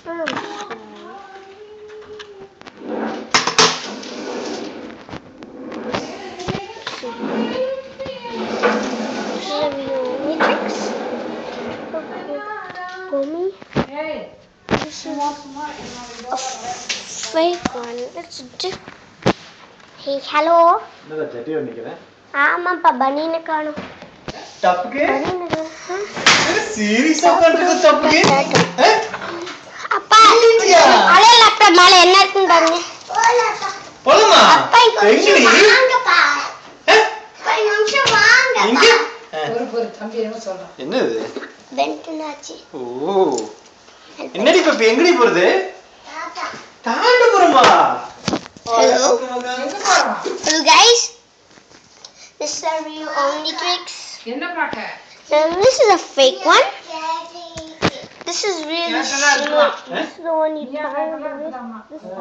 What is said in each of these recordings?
This is a fake one. It's just. Hey, hello. ஆமாப்பா பனின்னு காணும். தப்புக்கு சீரியஸா பண்றது தப்புக்கு அப்பா அலே லேப்டாப் மேல என்ன இருக்குன்னு பாருங்க. போலாமா அப்பா எங்கடி வாங்கப்பா. அப்பா நிமிஷம் வாங்க. எங்க ஒரு தம்பி என்ன சொல்றான்? என்னது? பென்ட்னாச்சி. ஓ. என்னடி பாப்பி எங்கடி போறது? தாண்டபுரமா? Hello. Hello guys. This is our real Omnitrix. என்ன பாக்க? This is a fake one. This is really similar. This is the one you tie on the wrist. This is the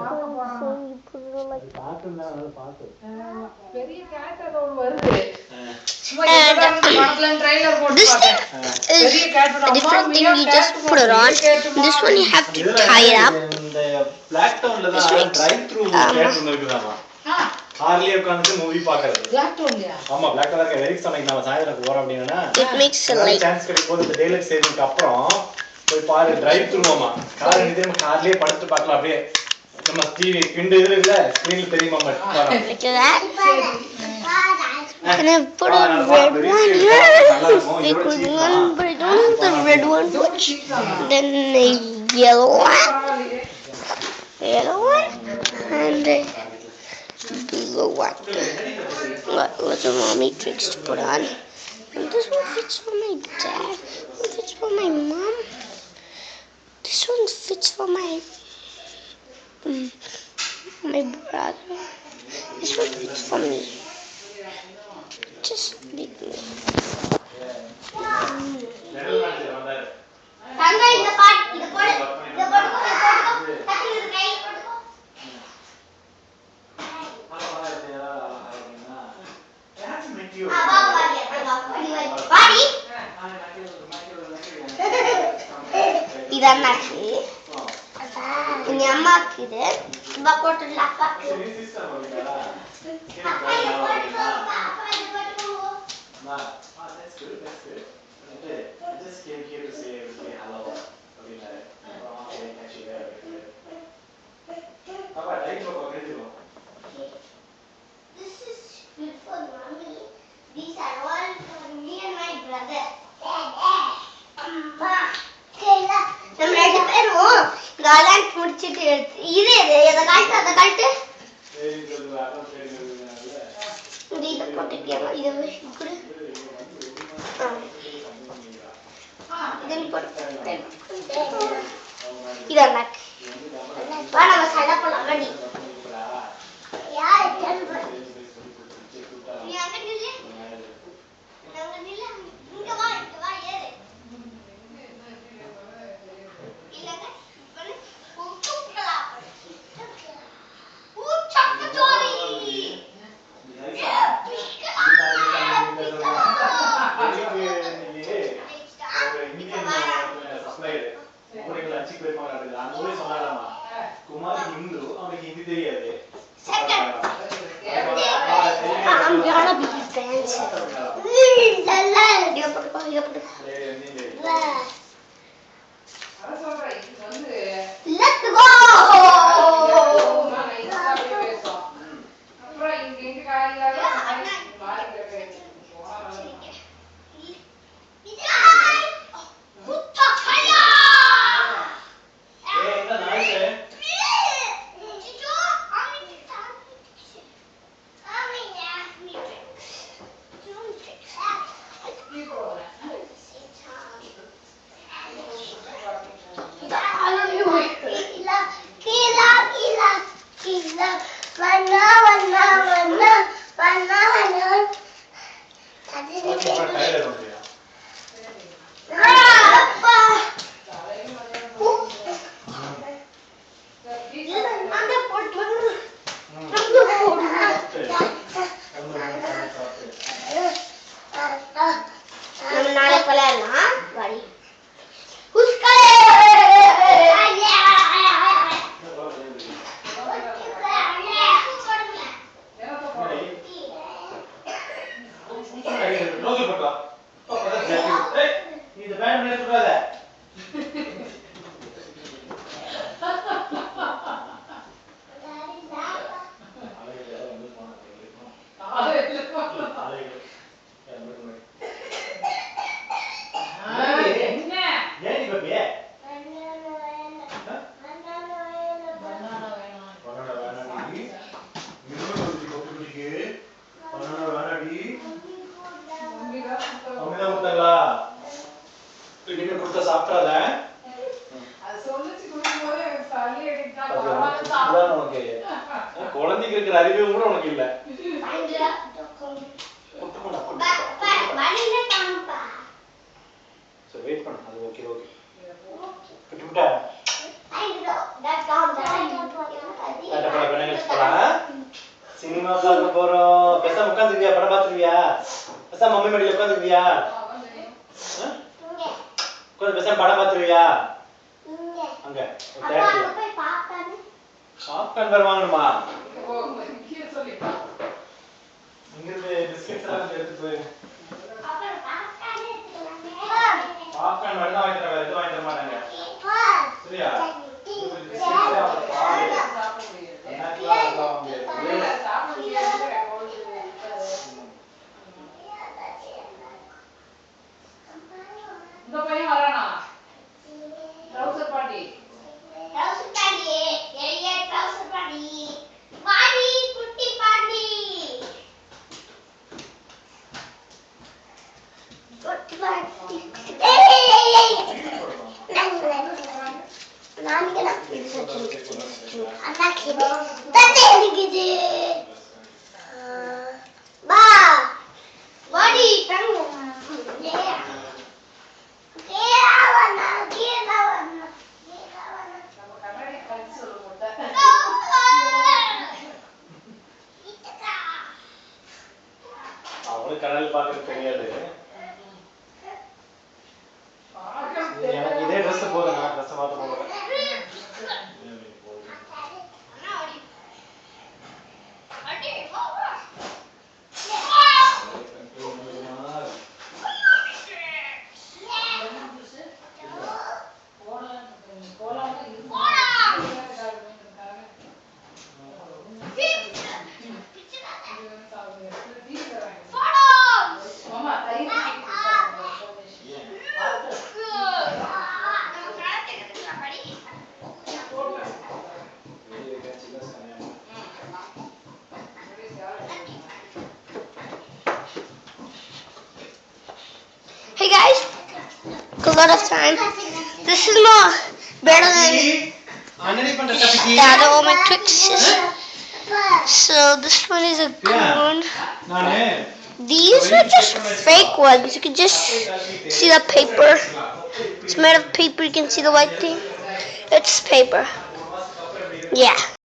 one you put it on like that. பெரிய gate அது வருது. சும்மா படத்துல trailer போட்டு பார்த்தேன். This is a different thing. You just put it on. This one you have to tie it up. இந்த Black Townல தான் drive through gate ஒன்னு இருக்குதாமா. கார்லயே உட்கார்ந்து மூவி பார்க்கிறது. Black Townலயா? ஆமா Black Town இருக்க வெரிக் சமைக்கு நாம சாயந்தரம் போறோம் அப்படினா It makes it like chance கிடைக்கும் இந்த டேலட் சேவிங்க்கு அப்புறம் போய் பாரு டிரைவ் த்ரூமா கார் நிதியமா கார்லயே படுத்து பார்க்கலாம் அப்படியே நம்ம டிவி கிண்டு இதுல ஸ்கிரீன்ல தெரியுமா பாரு look at that. And I put a red one here. Like one, but I don't have the red one much. Then a yellow one, and a blue one. What a Omnitrix to put on. And this one fits for my dad. One fits for my mom. This one fits for my brother. This one fits for me. Just leave me. இதான் நாக்கு எங்க அம்மாக்கு இது இப்ப போட்டுடலாம் அப்பாக்கு This is good for mommy. These are all for me and my brother. நம்ம ரெண்டு பேரும் காலாண்ட் முடிச்சிட்டு இது எதை காட்டு அதை காட்டு இதை போட்டுக்கியா இதை கொடு இதை போட்டு இதான் நாக்கு வா நம்ம சண்டை போடலாம் வண்டி யார் நீ அங்க நில்லு இங்க வா ஏறு குமார் ஹிந்து அவனுக்கு ஹிந்தி தெரியாது I'm gonna be fancy. Let's go! பண்ணி எடுத்துடாத. ஏன் நீ பாப்பியே? சாப்பிடாத குழந்தைக்கு இருக்கிற அறிவு கூட உனக்கு இல்ல. வெயிட் பண்ணு. அது ஓகே ஓகே. விட்டுட்டா சினிமா பார்க்க போறோம். பேசாம உட்காந்துருவியா? படம் பார்த்துருவியா? பேசாம மம்மி மடியில உட்காந்துருவியா? உட்காந்து பேசாம படம் பார்த்துருவியா? அங்க பாப்கார்ன் வேற வாங்கணுமா? இங்கிருந்து பிஸ்கெட்ஸ் எல்லாம் எடுத்துட்டு போய் பாப்கார்ன் மட்டும் வாங்கி தர, வேற எதுவும் வாங்கி தர மாட்டாங்க. சரியா? இந்த பையன் வரானா? ட்ரவுசர் பாட்டி. அவனுக்கு கனல் பார்க்கறது தெரியாது. எனக்கு இதே ட்ரெஸ் போதும். நான் ட்ரெஸ் மாத்த போறேன். Hey guys, a lot of time. This is more better than the other all my tricks. So this one is a good one. These are just fake ones. You can just see the paper. It's made of paper. You can see the white thing. It's paper. Yeah.